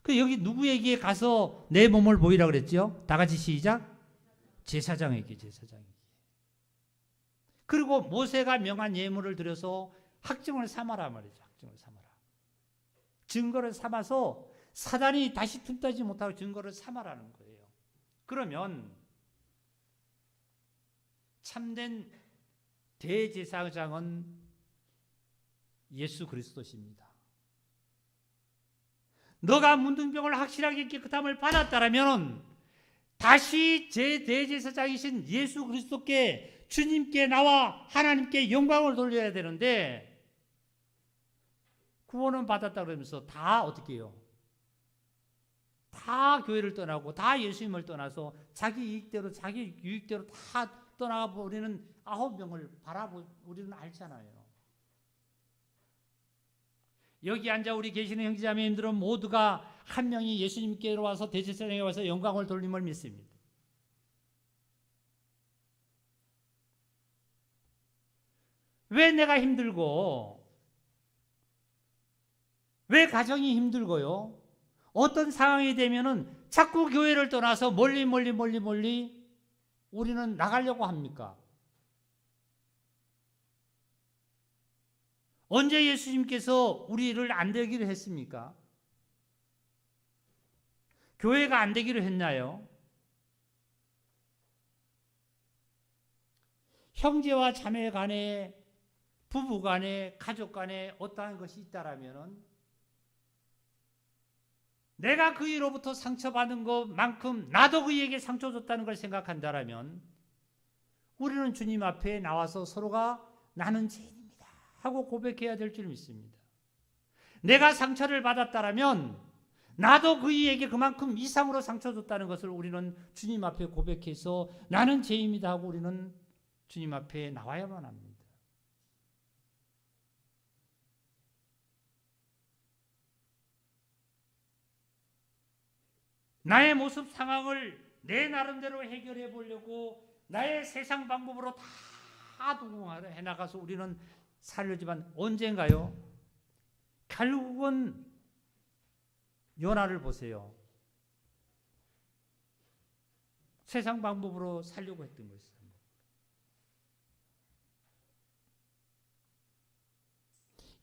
그 여기 누구에게 가서 내 몸을 보이라 그랬죠? 다 같이 시작. 제사장에게. 그리고 모세가 명한 예물을 드려서 학증을 삼아라 말이죠. 학증을 삼아라. 증거를 삼아서 사단이 다시 틈타지 못하고 증거를 삼아라는 거예요. 그러면 참된 대제사장은 예수 그리스도십니다. 너가 문둥병을 확실하게 깨끗함을 받았다라면 다시 제 대제사장이신 예수 그리스도께, 주님께, 나와 하나님께 영광을 돌려야 되는데, 구원은 받았다 그러면서 다 어떻게 해요? 다 교회를 떠나고 다 예수님을 떠나서 자기 이익대로, 자기 유익대로 다 떠나가 버리는 9명을 우리는 알잖아요. 여기 앉아 우리 계시는 형제자매님들은 모두가 한 명이 예수님께로 와서 대제사장에 와서 영광을 돌림을 믿습니다. 왜 내가 힘들고, 왜 가정이 힘들고요? 어떤 상황이 되면은 자꾸 교회를 떠나서 멀리 우리는 나가려고 합니까? 언제 예수님께서 우리를 안 되기로 했습니까? 교회가 안 되기로 했나요? 형제와 자매 간에, 부부 간에, 가족 간에 어떠한 것이 있다라면은 내가 그이로부터 상처받은 것만큼 나도 그에게 상처 줬다는 걸 생각한다라면 우리는 주님 앞에 나와서 서로가 나는 죄인입니다 하고 고백해야 될 줄 믿습니다. 내가 상처를 받았다라면 나도 그이에게 그만큼 이상으로 상처 줬다는 것을 우리는 주님 앞에 고백해서 나는 죄인입니다 하고 우리는 주님 앞에 나와야만 합니다. 나의 모습 상황을 내 나름대로 해결해 보려고 나의 세상 방법으로 다 동원해 나가서 우리는 살려지만 언젠가요? 결국은 요나를 보세요. 세상 방법으로 살려고 했던 것입니다.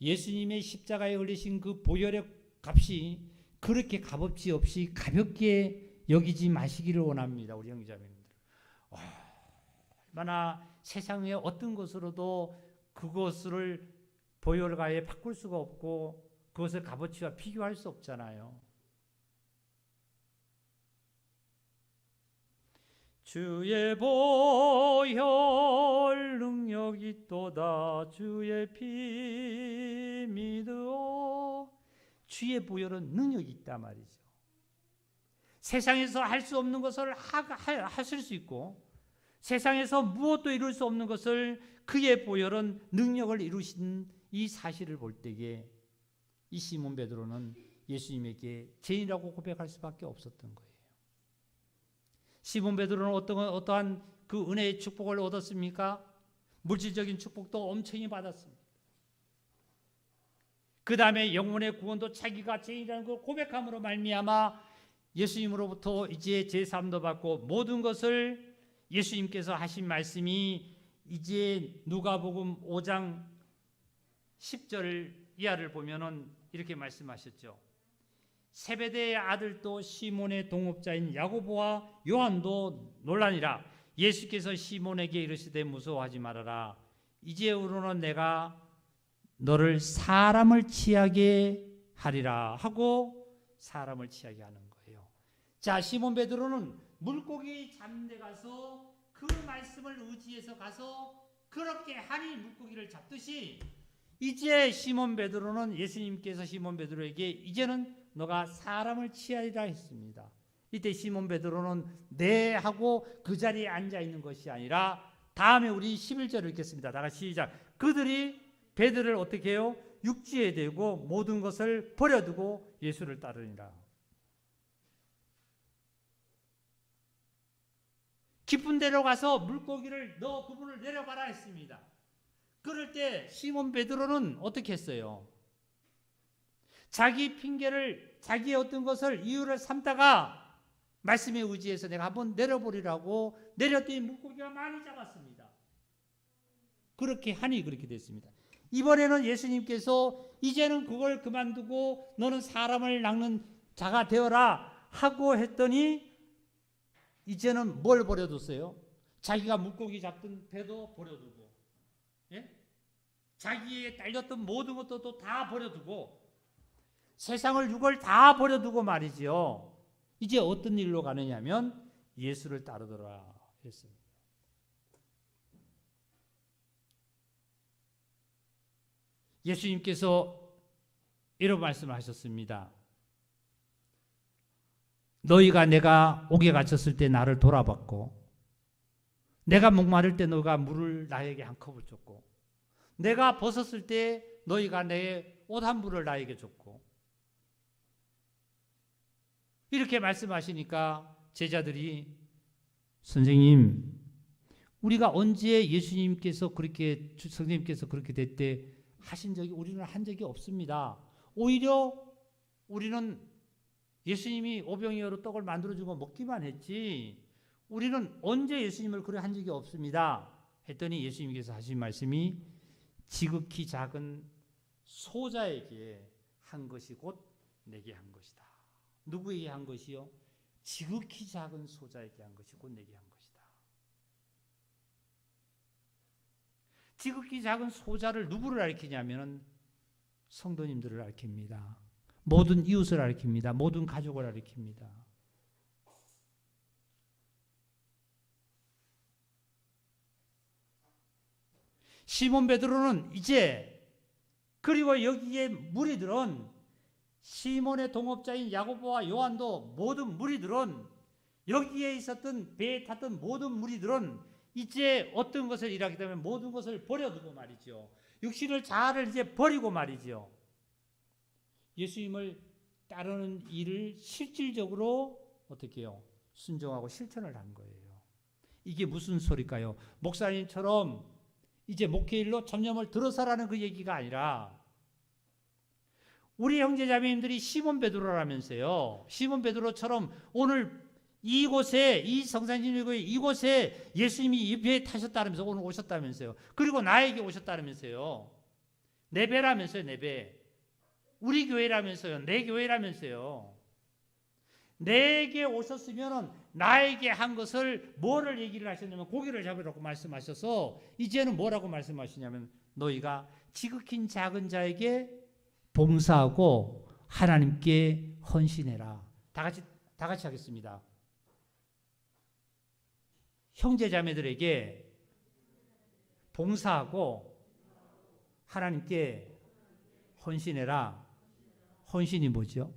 예수님의 십자가에 흘리신 그 보혈의 값이 그렇게 값없이 없이 가볍게 여기지 마시기를 원합니다. 우리 형제자매님들. 얼마나 세상의 어떤 것으로도 그것을 보혈과에 바꿀 수가 없고 그것을 값어치와 비교할 수 없잖아요. 주의 보혈 능력이 있도다 주의 피 믿으오. 주의 보혈은 능력이 있다 말이죠. 세상에서 할 수 없는 것을 하실 수 있고 세상에서 무엇도 이룰 수 없는 것을 그의 보혈은 능력을 이루신 이 사실을 볼 때에 이 시몬 베드로는 예수님에게 죄인이라고 고백할 수밖에 없었던 거예요. 시몬 베드로는 어떠한 그 은혜의 축복을 얻었습니까? 물질적인 축복도 엄청히 받았습니다. 그 다음에 영혼의 구원도 자기가 죄인이라는 걸 고백함으로 말미암아 예수님으로부터 이제 제사함도 받고 모든 것을 예수님께서 하신 말씀이 이제 누가복음 5장 10절 이하를 보면은 이렇게 말씀하셨죠. 세베대의 아들도 시몬의 동업자인 야고보와 요한도 놀라니라. 예수께서 시몬에게 이르시되 무서워하지 말아라. 이제후로는 내가 너를 사람을 취하게 하리라 하고 사람을 취하게 하는 거예요. 자, 시몬 베드로는 물고기 잡는 데 가서 그 말씀을 의지해서 가서 그렇게 하니 물고기를 잡듯이 이제 시몬 베드로는 예수님께서 시몬 베드로에게 이제는 너가 사람을 취하리라 했습니다. 이때 시몬 베드로는 네 하고 그 자리에 앉아 있는 것이 아니라 다음에 우리 11절을 읽겠습니다. 다 같이 시작. 그들이 베드로를 어떻게 해요? 육지에 대고 모든 것을 버려두고 예수를 따르니라. 깊은 데로 가서 물고기를 너 그분을 내려가라 했습니다. 그럴 때 시몬 베드로는 어떻게 했어요? 자기 핑계를 자기의 어떤 것을 이유를 삼다가 말씀에 의지해서 내가 한번 내려보리라고 내렸더니 물고기가 많이 잡았습니다. 그렇게 하니 그렇게 됐습니다. 이번에는 예수님께서 이제는 그걸 그만두고 너는 사람을 낚는 자가 되어라 하고 했더니 이제는 뭘 버려뒀어요? 자기가 물고기 잡던 배도 버려두고, 예? 자기의 딸렸던 모든 것도 다 버려두고 세상을 육을 다 버려두고 말이지요. 이제 어떤 일로 가느냐면 예수를 따르더라 했습니다. 예수님께서 이런 말씀을 하셨습니다. 너희가 내가 옥에 갇혔을 때 나를 돌아봤고 내가 목마를 때 너희가 물을 나에게 한 컵을 줬고 내가 벗었을 때 너희가 내 옷 한 벌을 나에게 줬고 이렇게 말씀하시니까 제자들이 선생님 우리가 언제 예수님께서 그렇게 선생님께서 그렇게 됐대 하신 적이 우리는 한 적이 없습니다. 오히려 우리는 예수님이 오병이어로 떡을 만들어주고 먹기만 했지 우리는 언제 예수님을 그래 한 적이 없습니다. 했더니 예수님께서 하신 말씀이 지극히 작은 소자에게 한 것이 곧 내게 한 것이다. 누구에게 한 것이요? 지극히 작은 소자에게 한 것이 곧 내게 한 것이다. 지극히 작은 소자를 누구를 가리키냐면 성도님들을 가리킵니다. 모든 이웃을 가리킵니다. 모든 가족을 가리킵니다. 시몬 베드로는 이제 그리고 여기에 무리들은 시몬의 동업자인 야고보와 요한도 모든 무리들은 여기에 있었던 배에 탔던 모든 무리들은 이제 어떤 것을 일하기 때문에 모든 것을 버려두고 말이죠. 육신을 자아를 이제 버리고 말이죠. 예수님을 따르는 일을 실질적으로 어떻게 해요? 순종하고 실천을 한 거예요. 이게 무슨 소리일까요? 목사님처럼 이제 목회일로 전념을 들어서라는 그 얘기가 아니라 우리 형제자매님들이 시몬 베드로라면서요. 시몬 베드로처럼 오늘 이곳에 이 성산진교회 이곳에 예수님이 이 배에 타셨다면서 오늘 오셨다면서요. 그리고 나에게 오셨다면서요. 내 배라면서요, 내 배. 우리 교회라면서요, 내 교회라면서요. 내게 오셨으면 나에게 한 것을 뭐를 얘기를 하셨냐면 고기를 잡으라고 말씀하셔서 이제는 뭐라고 말씀하시냐면 너희가 지극히 작은 자에게 봉사하고 하나님께 헌신해라. 다 같이 하겠습니다. 형제 자매들에게 봉사하고 하나님께 헌신해라. 헌신이 뭐죠?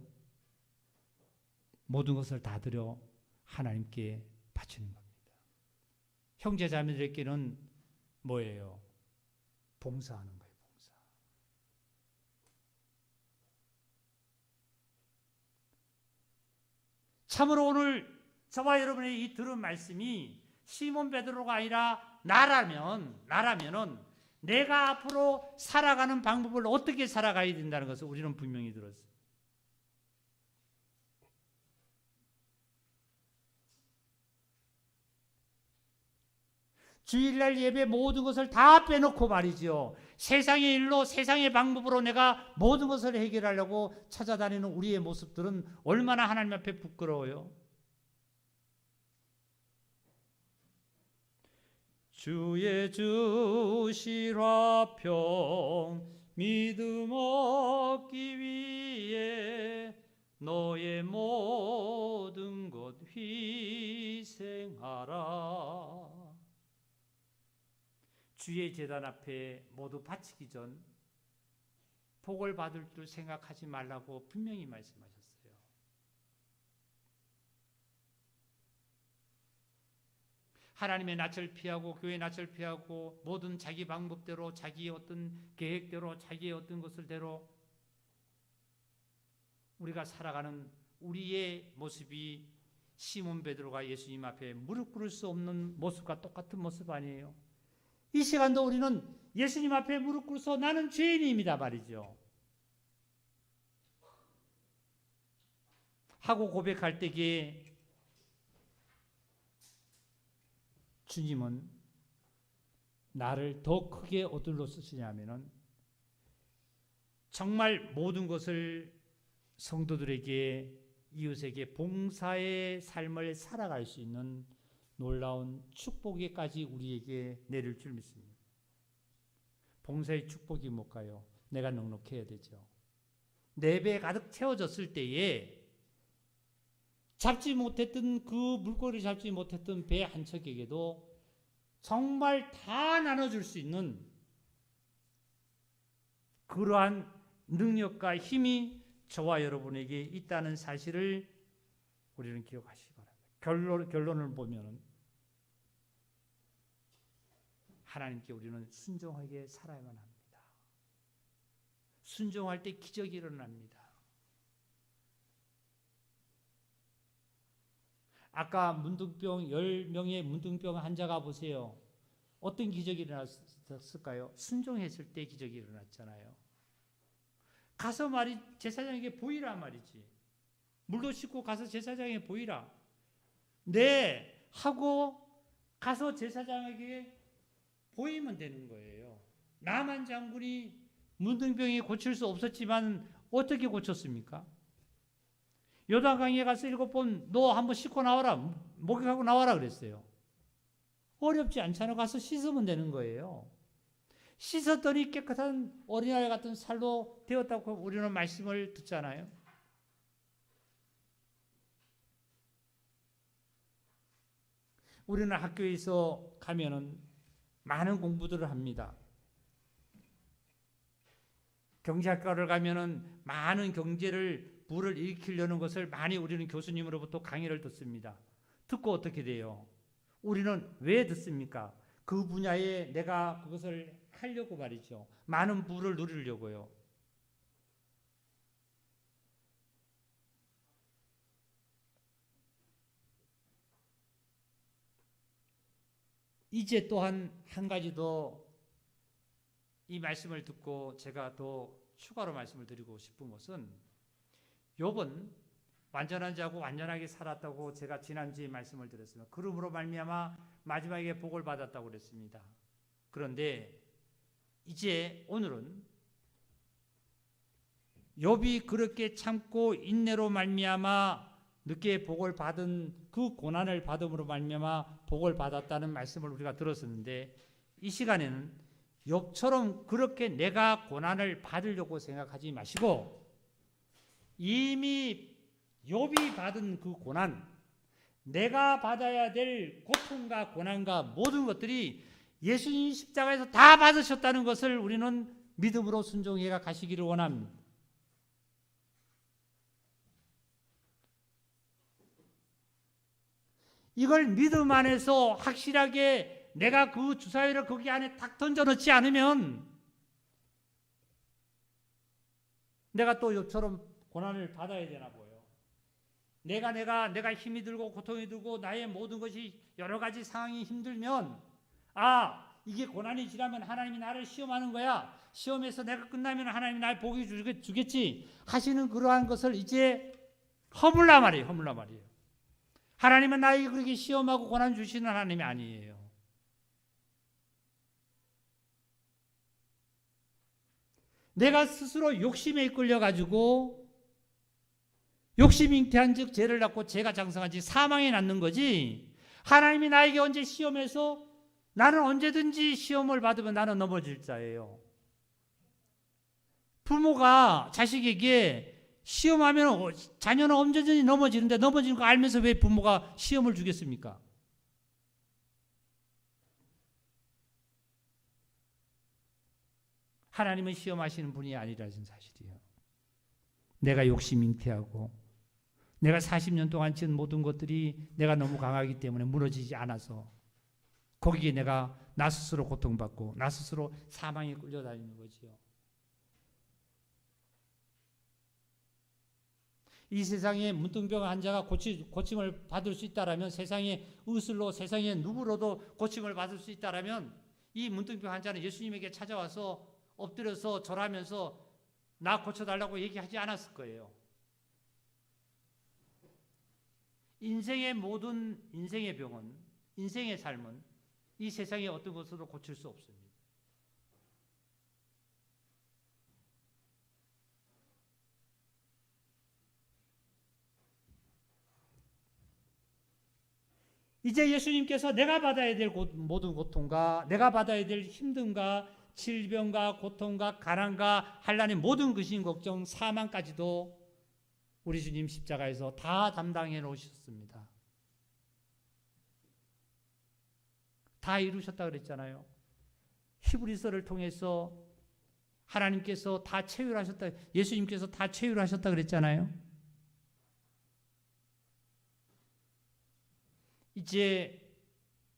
모든 것을 다 드려 하나님께 바치는 겁니다. 형제 자매들에게는 뭐예요? 봉사하는 거예요. 봉사. 참으로 오늘 저와 여러분의 이 들은 말씀이 시몬 베드로가 아니라 나라면은 내가 앞으로 살아가는 방법을 어떻게 살아가야 된다는 것을 우리는 분명히 들었어요. 주일날 예배 모든 것을 다 빼놓고 말이죠. 세상의 일로 세상의 방법으로 내가 모든 것을 해결하려고 찾아다니는 우리의 모습들은 얼마나 하나님 앞에 부끄러워요. 주의 주실 화평 믿음 얻기 위해 너의 모든 것 희생하라. 주의 제단 앞에 모두 바치기 전 복을 받을 줄 생각하지 말라고 분명히 말씀하셨어요. 하나님의 낯을 피하고 교회의 낯을 피하고 모든 자기 방법대로 자기의 어떤 계획대로 자기의 어떤 것을대로 우리가 살아가는 우리의 모습이 시몬 베드로가 예수님 앞에 무릎 꿇을 수 없는 모습과 똑같은 모습 아니에요? 이 시간도 우리는 예수님 앞에 무릎 꿇어서 나는 죄인입니다 말이죠. 하고 고백할 때에 주님은 나를 더 크게 어디로 쓰시냐면은 정말 모든 것을 성도들에게 이웃에게 봉사의 삶을 살아갈 수 있는 놀라운 축복에까지 우리에게 내릴 줄 믿습니다. 봉사의 축복이 뭘까요? 내가 넉넉해야 되죠. 내 배에 가득 채워졌을 때에 잡지 못했던 그 물고기 잡지 못했던 배 한 척에게도 정말 다 나눠줄 수 있는 그러한 능력과 힘이 저와 여러분에게 있다는 사실을 우리는 기억하시기 바랍니다. 결론을 보면 하나님께 우리는 순종하게 살아야만 합니다. 순종할 때 기적이 일어납니다. 아까 문둥병 10명의 문둥병 환자가 보세요. 어떤 기적이 일어났을까요? 순종했을 때 기적이 일어났잖아요. 가서 제사장에게 보이라 말이지. 물도 씻고 가서 제사장에게 보이라. 네 하고 가서 제사장에게 보이면 되는 거예요. 나만 장군이 문둥병이 고칠 수 없었지만 어떻게 고쳤습니까? 요단강에 가서 7번 너 한번 씻고 나와라. 목욕하고 나와라 그랬어요. 어렵지 않잖아요. 가서 씻으면 되는 거예요. 씻었더니 깨끗한 어린아이 같은 살로 되었다고 우리는 말씀을 듣잖아요. 우리는 학교에서 가면은 많은 공부들을 합니다. 경제학과를 가면은 많은 경제를 불을 일으키려는 것을 많이 우리는 교수님으로부터 강의를 듣습니다. 듣고 어떻게 돼요? 우리는 왜 듣습니까? 그 분야에 내가 그것을 하려고 말이죠. 많은 부를 누리려고요. 이제 또한 한 가지 더 이 말씀을 듣고 제가 더 추가로 말씀을 드리고 싶은 것은 욥은 완전한 자고 완전하게 살았다고 제가 지난주에 말씀을 드렸습니다. 그러므로 말미암아 마지막에 복을 받았다고 그랬습니다. 그런데 이제 오늘은 욥이 그렇게 참고 인내로 말미암아 늦게 복을 받은 그 고난을 받음으로 말미암아 복을 받았다는 말씀을 우리가 들었었는데, 이 시간에는 욥처럼 그렇게 내가 고난을 받으려고 생각하지 마시고 이미 욥이 받은 그 고난, 내가 받아야 될 고통과 고난과 모든 것들이 예수님 십자가에서 다 받으셨다는 것을 우리는 믿음으로 순종해 가시기를 원합니다. 이걸 믿음 안에서 확실하게 내가 그 주사위를 거기 안에 탁 던져놓지 않으면 내가 또 욥처럼 고난을 받아야 되나 보여. 내가 힘이 들고 고통이 들고 나의 모든 것이 여러 가지 상황이 힘들면, 이게 고난이 지나면 하나님이 나를 시험하는 거야. 시험에서 내가 끝나면 하나님이 날 복이 주겠지 하시는 그러한 것을 이제 허물란 말이에요. 하나님은 나에게 그렇게 시험하고 고난 주시는 하나님이 아니에요. 내가 스스로 욕심에 이끌려가지고 욕심이 잉태한 즉 죄를 낳고 죄가 장성한 즉 사망에 낳는 거지, 하나님이 나에게 언제 시험해서 나는 언제든지 시험을 받으면 나는 넘어질 자예요. 부모가 자식에게 시험하면 자녀는 언제든지 넘어지는데 넘어지는 거 알면서 왜 부모가 시험을 주겠습니까? 하나님은 시험하시는 분이 아니라는 사실이에요. 내가 욕심 잉태하고 내가 40년 동안 지은 모든 것들이 내가 너무 강하기 때문에 무너지지 않아서 거기에 내가 나 스스로 고통받고 나 스스로 사망에 끌려다니는 거지요. 이 세상에 문둥병 환자가 고침을 받을 수 있다라면, 세상의 의술로 세상의 누구로도 고침을 받을 수 있다라면, 이 문둥병 환자는 예수님에게 찾아와서 엎드려서 절하면서 나 고쳐달라고 얘기하지 않았을 거예요. 인생의 모든 인생의 병은, 인생의 삶은 이 세상의 어떤 것으로 고칠 수 없습니다. 이제 예수님께서 내가 받아야 될 모든 고통과 내가 받아야 될 힘듦과 질병과 고통과 가난과 환난의 모든 근심 걱정 사망까지도 우리 주님 십자가에서 다 담당해 놓으셨습니다. 다 이루셨다 그랬잖아요. 히브리서를 통해서 하나님께서 다 체휼하셨다, 예수님께서 다 체휼하셨다 그랬잖아요. 이제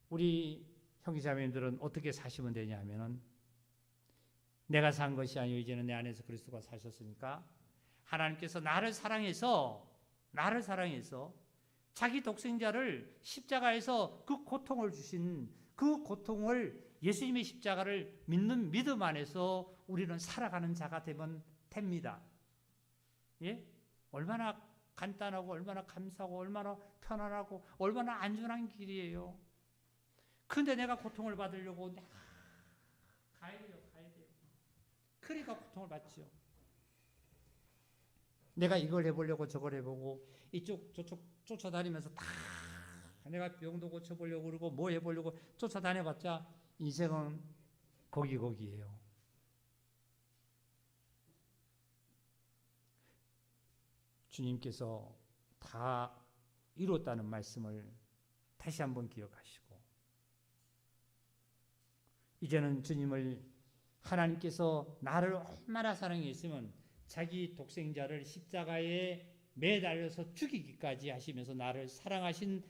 우리 형제자매님들은 어떻게 사시면 되냐 하면은, 내가 산 것이 아니요 이제는 내 안에서 그리스도가 사셨으니까 하나님께서 나를 사랑해서 자기 독생자를 십자가에서 그 고통을 주신 그 고통을, 예수님의 십자가를 믿는 믿음 안에서 우리는 살아가는 자가 되면 됩니다. 예? 얼마나 간단하고 얼마나 감사하고 얼마나 편안하고 얼마나 안전한 길이에요. 근데 내가 고통을 받으려고 가야 돼요. 그러니까 고통을 받죠. 내가 이걸 해보려고 저걸 해보고 이쪽 저쪽 쫓아다니면서 다 내가 병도 고쳐보려고 그러고 뭐 해보려고 쫓아다녀봤자 인생은 거기예요. 주님께서 다 이뤘다는 말씀을 다시 한번 기억하시고, 이제는 주님을, 하나님께서 나를 얼마나 사랑했으면 자기 독생자를 십자가에 매달려서 죽이기까지 하시면서 나를 사랑하신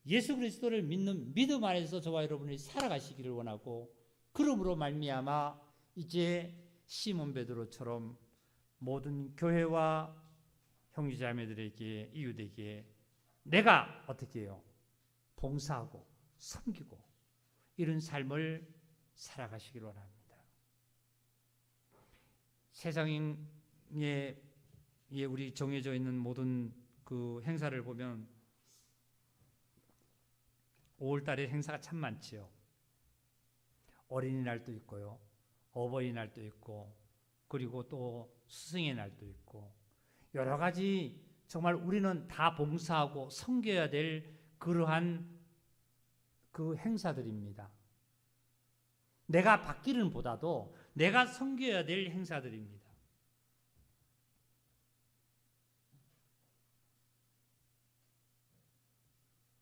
예수 그리스도를 믿는 믿음 안에서 저와 여러분이 살아가시기를 원하고, 그러므로 말미암아 이제 시몬 베드로처럼 모든 교회와 형제자매들에게, 이웃에게 내가 어떻게 해요? 봉사하고 섬기고 이런 삶을 살아가시기를 원합니다. 세상에 우리 정해져 있는 모든 그 행사를 보면 5월달에 행사가 참 많지요. 어린이날도 있고요, 어버이날도 있고, 그리고 또 스승의 날도 있고 여러 가지 정말 우리는 다 봉사하고 섬겨야 될 그러한 그 행사들입니다. 내가 받기는 보다도 내가 섬겨야 될 행사들입니다.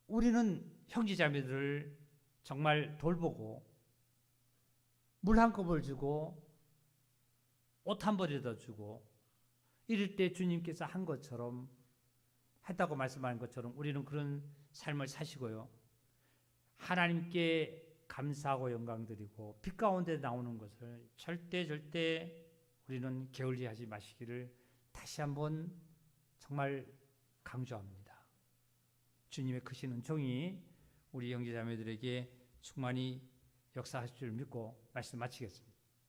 우리는 형제자매들을 정말 돌보고 물 한 컵을 주고 옷 한 벌이라도 주고 이럴 때 주님께서 한 것처럼 했다고 말씀하는 것처럼 우리는 그런 삶을 사시고요. 하나님께 감사하고 영광 드리고 빛 가운데 나오는 것을 절대 우리는 게을리하지 마시기를 다시 한번 정말 강조합니다. 주님의 크신 은총이 우리 형제자매들에게 충만히 역사하실 줄 믿고 말씀 마치겠습니다.